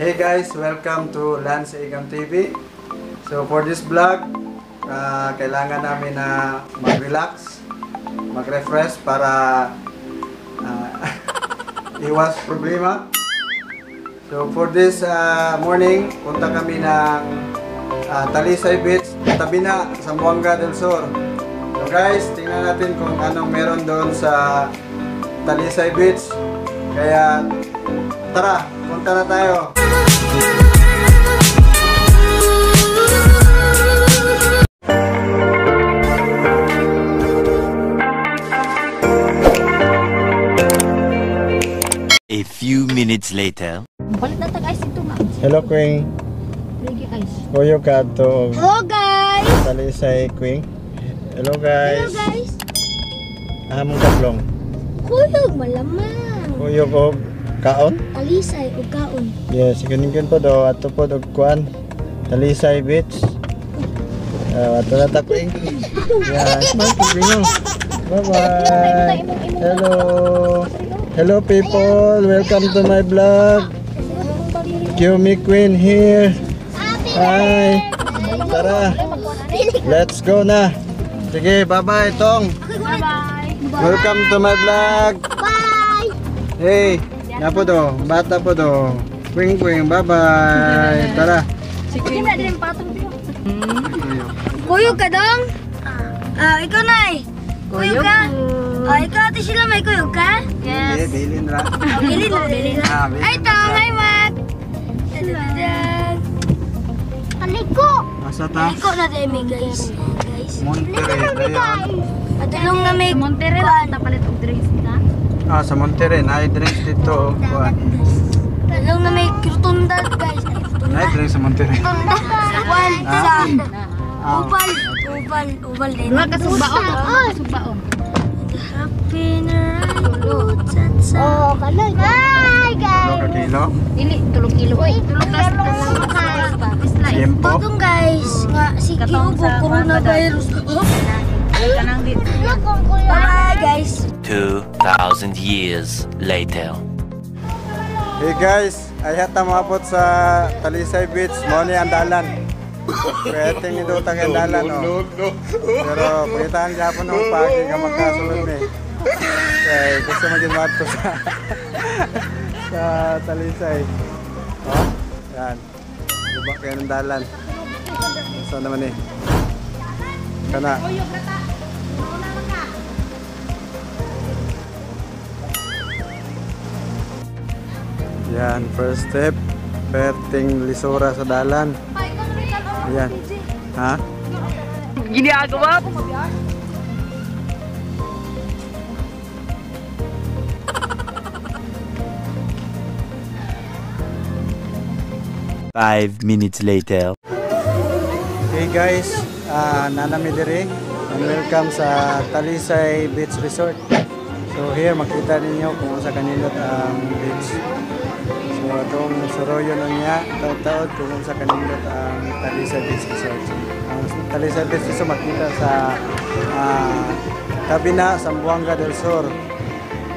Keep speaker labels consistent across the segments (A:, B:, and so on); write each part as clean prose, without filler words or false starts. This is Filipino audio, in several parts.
A: Hey guys, welcome to Lance Igam TV. So for this vlog, kailangan namin na mag-relax, mag-refresh para iwas problema. So for this morning, punta kami ng Talisay Beach, tabi na Zamboanga del Sur. So guys, tingnan natin kung anong meron doon sa Talisay Beach. Kaya tara, punta na tayo.
B: A few minutes later.
C: Balik na tag-ice ito nga.
A: Hello Queen.
C: Lagi ice.
A: Kuyo ka to.
C: Hello guys!
A: Talisay Queen. Hello guys.
C: Hello guys!
A: Among kaplong.
C: Kuyog malamang.
A: Kuyo ko kaon.
C: Talisay o kaon.
A: Yes, ganun po do. Ato po do kuan. Talisay Beach. Ato na ta Queen. Yeah, smile po Queen. Bye-bye. Hello. Hello people, welcome to my vlog. Kiyomi Queen here. Hi. Tara. Let's go na. Sige, bye-bye Tong.
C: Bye-bye.
A: Welcome to my vlog.
C: Bye!
A: Hey, napo do, bata po do. Queen Queen, bye-bye. Tara.
C: Sige na din patong dito. Kuyog ka dong? Ikaw na eh. Kuyog ka? Ikaw ate sila may kuyog ka?
A: Yes. Bilin ra.
C: Bilin na. Ay, Tong! Hi, Matt! Kaliko!
A: Asa ta?
C: Kaliko na din may guys.
A: Monterrey dayon.
C: At tulong na may Monterrey na palit og drinks na.
A: Sa Monterrey, na drinks dito. Kuan.
C: Tulong na may rotunda guys.
A: Na drinks sa Monterrey.
C: Kuan sa Ubal din. Wala ka sugbaon. Happy na ride. Oh, kaloy. Hi guys.
A: Ka kilo.
C: Dili 3 kilo. Oy, 3 plus
A: Tiempo.
C: Patong guys, nga si Kiubo coronavirus. Bye guys.
B: 2,000 years later.
A: Hey guys, ayata maabot sa Talisay Beach, mo ni ang dalan. Pwede ni do tag ang dalan no. Pero pwedaan gyapon ng pagi ka magkasulod ni. Okay, gusto maging mato sa Talisay. Oh, yan. Lubak kayo ng dalan. Saan naman eh? Kana. Yan, first step. Perting lisura sa dalan. Yan. Ha?
D: Ginagawa ko.
B: 5 minutes later.
A: Hey guys, nanami diri and welcome sa Talisay Beach Resort. So here makita ninyo kung sa kanindot ang beach. So atong suroyo nun niya, taod-taod kung sa kanindot ang Talisay Beach Resort. Ang Talisay Beach Resort makita sa tabi na Zamboanga del Sur.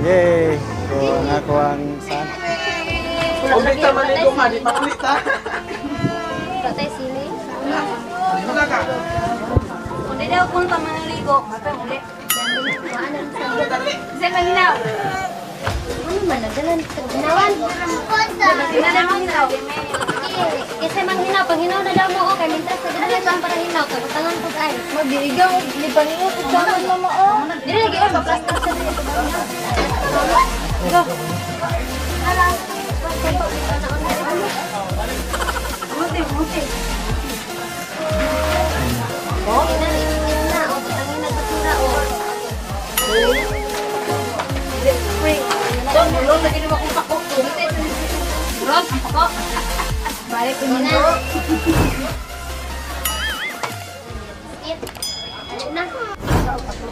A: Yay! So nako ang san. Kumita man ito man, di makulita.
C: Patay sili.
A: Wala ka.
C: Hindi daw kung pamanaligo. Hindi. Kasi manginaw. Ano man, nagalan sa ginawan. Kasi na manginaw. Kasi manginaw, pag hinaw na daw mo, okay, mintas na ginawa saan para hinaw. Kapatangan po tayo. Magdirigaw, di pa ninyo, kutsaman mo mo. Dili lagi, paplastak sa dili. Go. Hala. Muti. Oh, ina na. O, tangin na basura, o. Spring. Don, mulong lagi naman kong pakok. Ron, ang pakok. Balik ko na.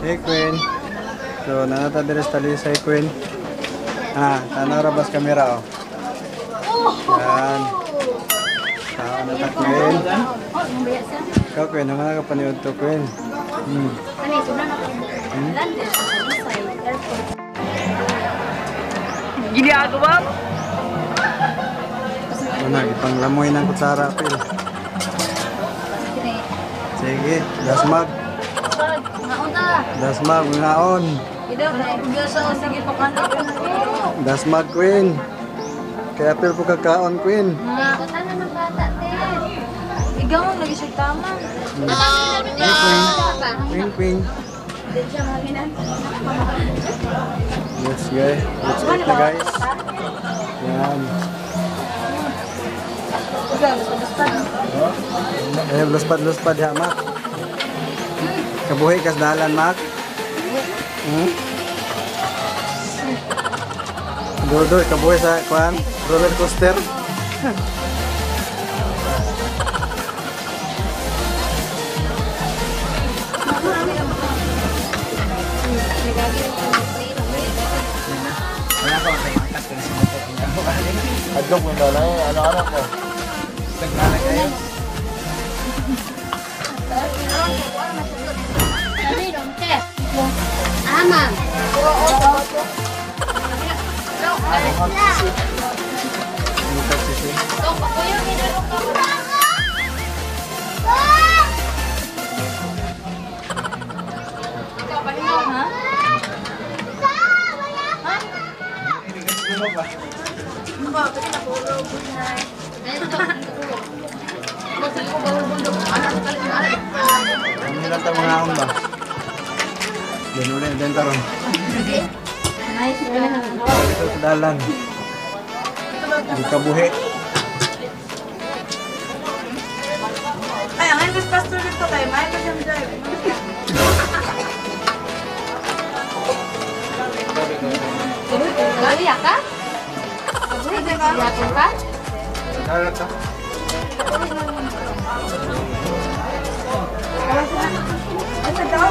A: Hey Queen. So nanata diri sa Talisay Queen. Tanaw ra bas kamera oh. Yan. Tao na ta Queen. Ikaw Queen, naman ka paniod to Queen.
C: Ano, sobrang nakapaglan.
D: Ginagawa ko.
A: Ano, ipanglamoy ng kutsara, Pil. Sige, dasmag. Dasmag, ngaon. Dasmag, Queen. Kaya Pil po kakaon, Queen.
C: Ikutan na ng bata, te.
E: Ikaw ang lagi siya tama.
A: Queen, Queen. Let's go. Let's eat na, guys. Yan. Eh, luspad-luspad ha, Mak. Kabuhi kas dalan, Mak. Dul, kabuhi sa kuan, roller coaster. Adlok mo na ano-ano ko. Naglalagay kayo.
C: Dali dong, te. Ma'am.
A: Ano ka, Sisi? Ano lang ito mga akong ba? Ganun din taron. Ito sa dalan. Di kabuhi.
E: Ay, ang Elvis Pastor dito kayo. May ka siyang drive.
C: Iyak ka? Iyak ka?
A: Dalan ito.
E: Asa daw?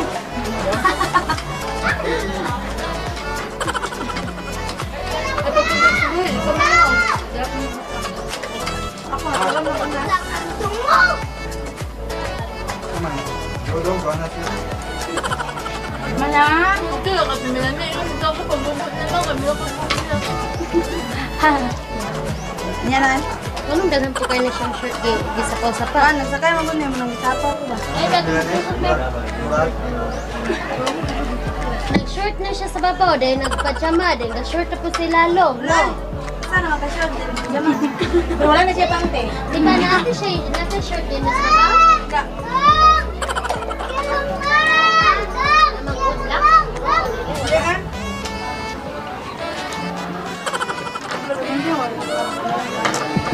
A: Come on. Dudong ko na siya.
E: Malang. Okay, ako pimilan na yun. Ito ako pagbubot na lang. Kami ako Yan na.
C: Anong dagan po kayo na siyang shirt? Gisa pa.
E: Ano, sakay mo niya mo nang isapa ko ba?
C: Ay, nag-short na siya sa babaw. Dahil nagpajama. Dahil nag-short na po si Lalong. No?
E: Sana makashort din. Jaman. Pero wala na siya pante.
C: Di ba naka-short din na sa babaw?
E: Ka. Yan.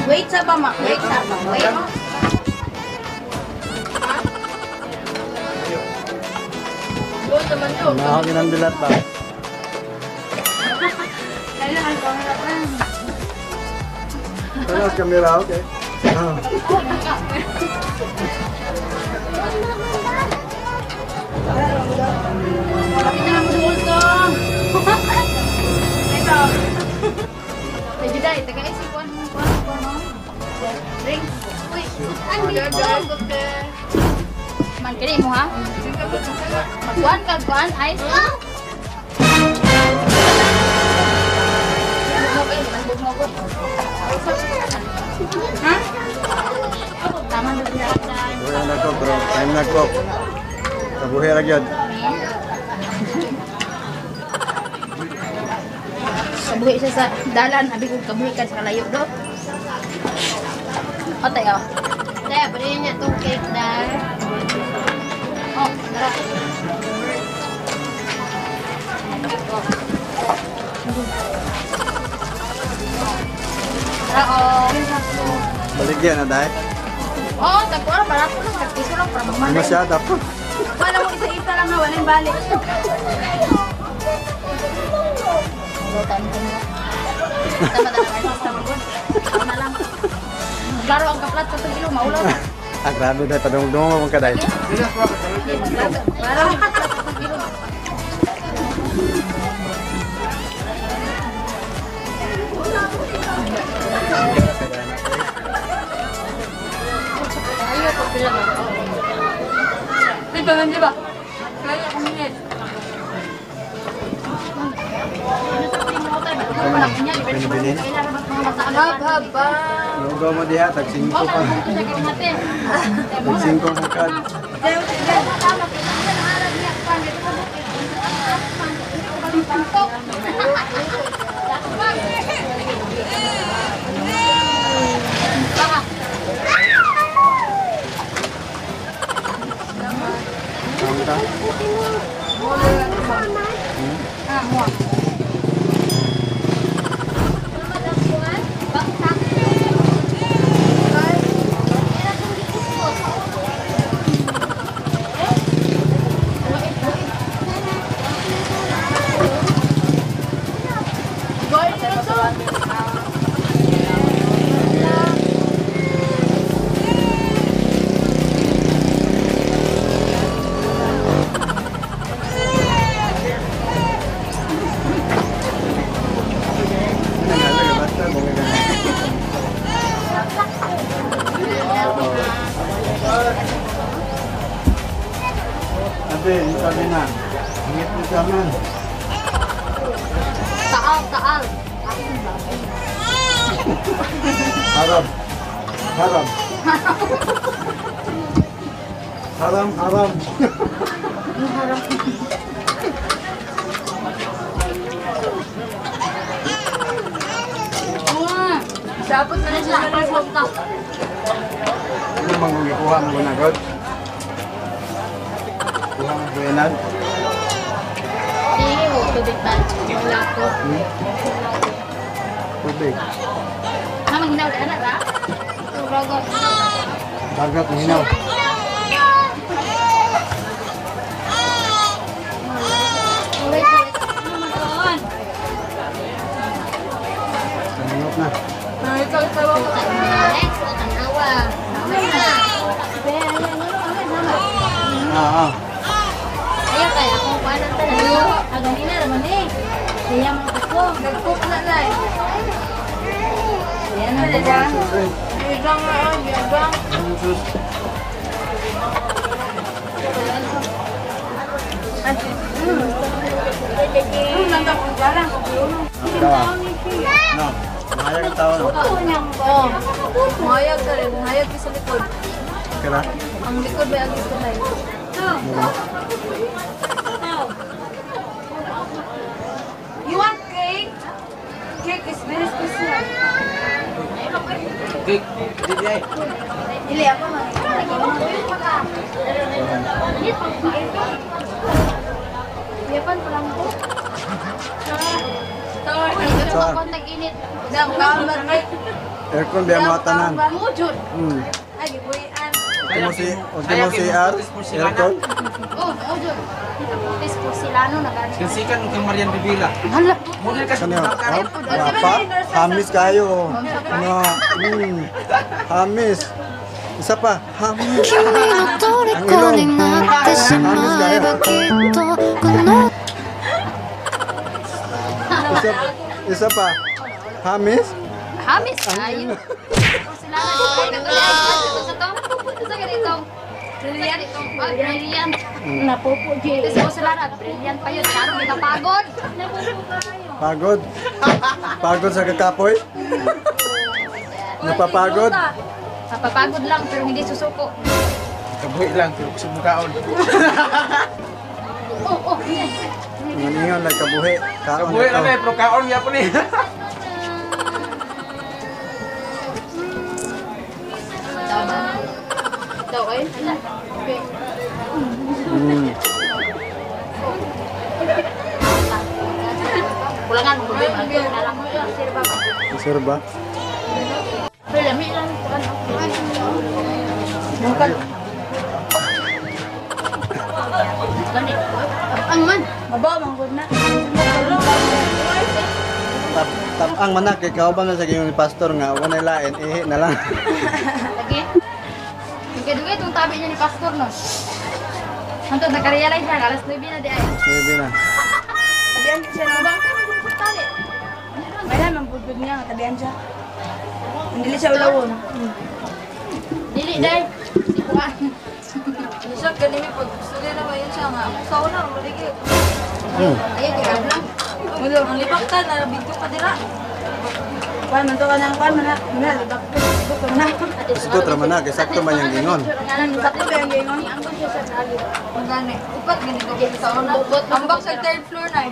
E: Wait sa ba, Mak? Wait sa ba? Wait. Wait naman yun.
A: Nakakagin ang dilat ba?
E: Kailangan ko ang harapan.
A: Tanas kamera, okay.
E: Malaki na lang sa bulto. Ito. Medyo dahil, taga-isip ko. Ring. Uy.
C: Ano dito?
E: Man, kini mo ha? Magkuhan ka, kuhan, ice. Ha? Tama na siya.
A: Kabuhi na ko, bro. Time na ko. Kabuhi lagi yun.
E: Kabuhi siya sa dalan. Abi ko kabuhi ka sa kalayo do. O tayo.
C: Daya, pwede niya itong cake dahil.
E: Oh, tara. Tara, oh.
A: Baligyan na dahil.
E: Oo, tagpuan. Para po lang. Tagpiso lang. Para
A: Hindi
E: magmanday.
A: masyada po.
E: Wala mo isa-isa lang na. Walang balik. Tama na lang. Laro ang kaplat sa tagilo. Maulaw na.
A: Ah, grabe dahil. Padung-dung mo ka dahil.
E: Laro ang kaplat sa tagilo.
C: Ayaw ko pila ba?
E: Dito na, di ba? Kaya akong minit. Ano sa tingin mo tayo? Wala ko niya.
A: Binibili.
E: Kailangan ba mga mataan Hab-haba.
A: Lugaw mo diha, tag 5 pa. Tag 5 mo kad. Sangka. Ate, sabi na. Ingit mo sa amin.
E: Taal.
A: Haram. Haram. Haram, haram.
E: Dapat na siya.
A: Ano bang ikuha mo na, God? Kuha mo buenan.
E: Hindi mo tubig ba? Wala ko.
A: Tubig.
E: Namang hinaw na anak ha? Rogo.
A: Dagat ng hinaw. Sangot na.
E: Next, tanawa. Ayaw kaya akong paano talaga. Agang ina naman eh. Kaya mga ako. Nagcook na na eh. Ayan na dada. Agang nga. Agang.
A: No. Mahayag ang tao, no?
E: Oo. Mahayag ka rin. Mahayag ka sa likod.
A: Kira?
E: Ang likod ba agis ka tayo? You want cake? Cake is very special.
A: Cake. Dili.
E: Dili ako man. Yapan pa lang ko. Ito ako nag-init. Dam kamar kay.
A: Aircon biya mga tanan.
E: Mujud. Ay, gibuyan.
A: Ultimo si R. Aircon.
E: Oh, mujud. Tapos porcelano na gani.
F: Kansikan kang Marian Bibila.
E: Hala.
F: Muna ka sa
A: Ano?
F: mga
A: Wapa? Hamis kayo. Ano? Hamis. Isa pa. Hamis.
G: 君の虜になってしまえばきっとこの
A: Isa pa. Hamis.
E: Hamis kayo. Porcelano di kayo. Ito sa to. Ito sa ganito. Brilliant itong. Brilliant. Napupo, Jay. Ito sa porcelano. Brilliant pa yun. Karo, may kapagod.
A: Pagod. Pagod sa kakapoy. Napapagod.
E: Napapagod lang pero hindi susuko.
F: kabuhi lang, pero sumukaon.
E: Oh, yan.
A: Ngayon lang kabuhi.
F: Kabuhi lang eh, pero kaon niya po ni.
E: Daw ay. Okay. Kulangan mo ba? Kulangan mo sirba ba?
A: Serba.
E: Pero lami lang kan. Bukan. Ang man, mabaw man gud na.
A: Ang manak kay kauban na sa giyon ni pastor nga wala lain ihi na lang.
E: Lagi. Kedua itong tabi niya ni pastor no. Hantod nakarealize siya, alas 9 na di ay.
A: Maybe na.
E: Tabihan siya na bang tali.
H: Kailan ang budbud niya, tabihan siya. Hindi siya ulawon.
E: Dili day. Sikuan.
H: Hindi siya kanimi pag suli na ba yun siya nga. Sa una, maligid.
E: Ayo kay ablang.
H: Mulo, ang lipak ka, narabito ka dira. Kuan man to ka nang kuan man na. Libak ko na.
A: Gusto traman na, sakto man yung gingon.
H: Ngalan sakto ba yung gingon?
E: Ang gani. Upat ganito sa una. Ambak sa third floor na.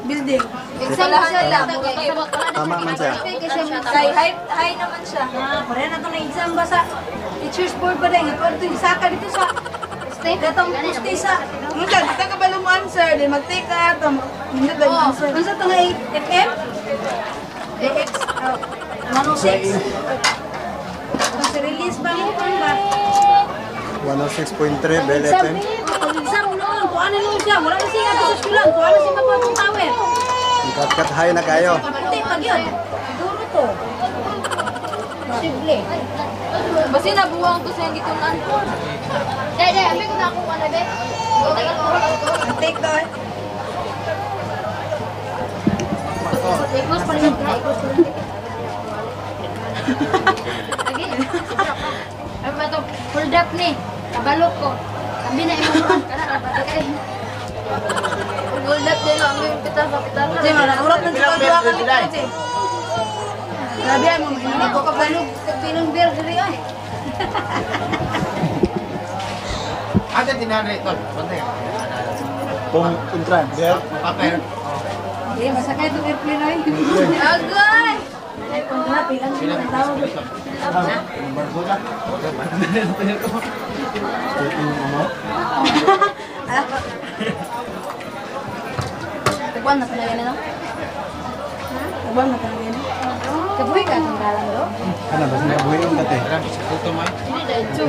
H: Building.
E: Exam sila.
A: Tama man siya.
E: Kay high naman siya.
H: Pare na to na exam ba sa teachers board ba dahil ito yung saka dito sa datang pusti sa muna dito ka ba mo answer di mag-take ka ito hindi ba yung answer ano sa ito nga FM? AX 106 kasi release ba mo ba?
A: 106.3 Bell FM.
H: Exam noon kung ano nung siya wala na siya sa eskulan kung ano siya mapapong tower
A: Kat high na kayo.
H: pati pag yun duro to posible
E: Basta nabuwang ko sa gitunan. Dede, abi ko na akong ano, be.
H: take to
E: Ikos pa rin. Lagi. Ay, ito, hold up ni. Kabalok ko. Sabi na imuran. Kana, napati kayo. Hold up din ang aming pita-pita.
H: Kasi manakurap ng dua ka nito kasi. Grabe ay mo, hindi ko kabalog. Pinong beer diri ay.
F: Ada tinanay ito. Bantay.
A: Kung intran, Bell.
F: Papel.
H: Hindi, masakay itong airplane ay.
E: Agay!
H: Ay, kung na, pilang tawag.
E: Tagwan na talaga na, no?
H: Abang na talaga yun.
E: Kabuhi ka itong dalang, do?
A: Ano ba sinabuhi yung kate?
F: Ito man.
E: Hindi dahil tsu.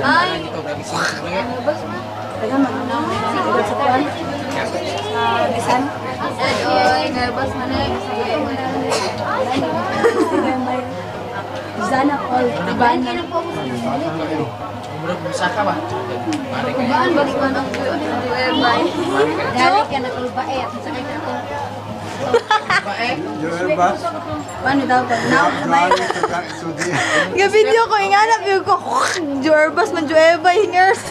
E: Ay! Nabas na.
H: Taga mag-una. Sige, sa kuwan. Sa Bisan.
E: Ay, nabas na na.
H: Sana all. Iban na.
F: Murag musaka ba? Mari kayo.
E: Baan balik man ang buhay.
H: Dali ka na kulbaet. Sakay ka ito.
A: Joel ba?
H: Paano daw ko? Now, sabay.
I: Ga-video ko, inganap yung ko, Jorbas man Joeba, hingers.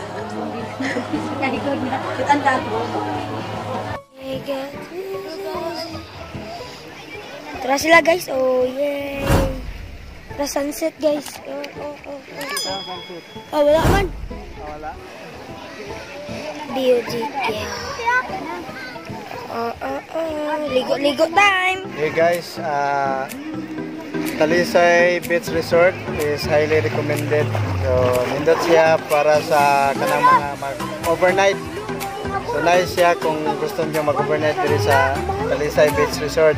H: Kahigod na. Kitan ka.
I: Tara sila guys, oh yay. Tara sunset guys. Oh, wala man.
A: Wala.
I: Beauty, yeah. Ligo time.
A: Hey guys, Talisay Beach Resort is highly recommended. So, nindot siya para sa kanang mga mag-overnight. So, nice siya kung gusto niyo mag-overnight dito sa Talisay Beach Resort.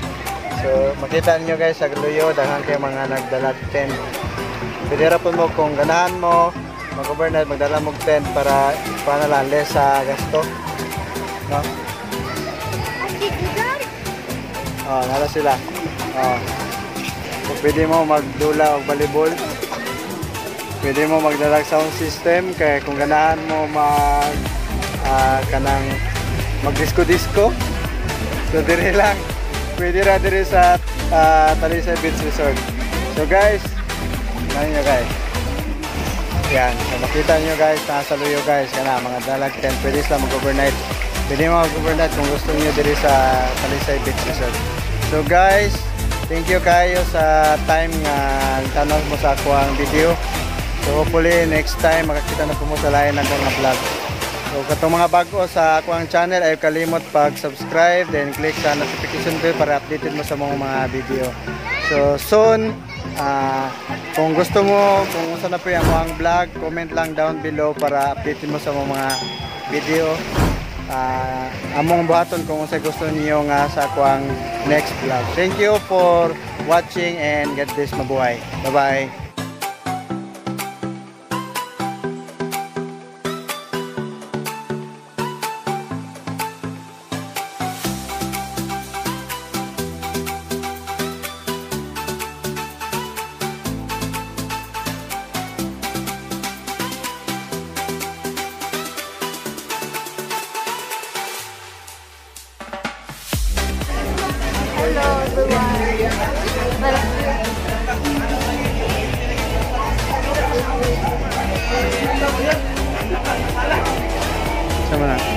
A: So, makita niyo guys, sa Luyo, dahil kayo mga nagdala tent. Pwede rapon mo kung ganahan mo, mag-overnight, magdala mo tent para lang less sa gasto. No? Oh, nara sila. Oh. So, pwede mo magdula o volleyball. Pwede mo magdalag sound system kaya kung ganahan mo kanang mag-disco-disco. So dire lang. Pwede ra dire sa Talisay Beach Resort. So guys, nani nyo guys. Yan, so makita nyo guys, nasa Luyo guys, kana mga dalag tent, pwede sila mag-overnight. Pwede mo mag-overnight kung gusto nyo dire sa Talisay Beach Resort. So guys, thank you kayo sa time nga tanong mo sa ako ang video. So hopefully next time makakita na po mo sa lain ng mga vlog. So katong mga bago sa ako ang channel ay kalimot pag-subscribe, then click sa notification bell para updated mo sa mga video. So soon, kung gusto mo, kung saan na po yung mga vlog, comment lang down below para updated mo sa mga video. Among buhaton kung sa gusto niyo nga sa akwang next vlog. Thank you for watching and God bless, mabuhay. Bye-bye. Sama na.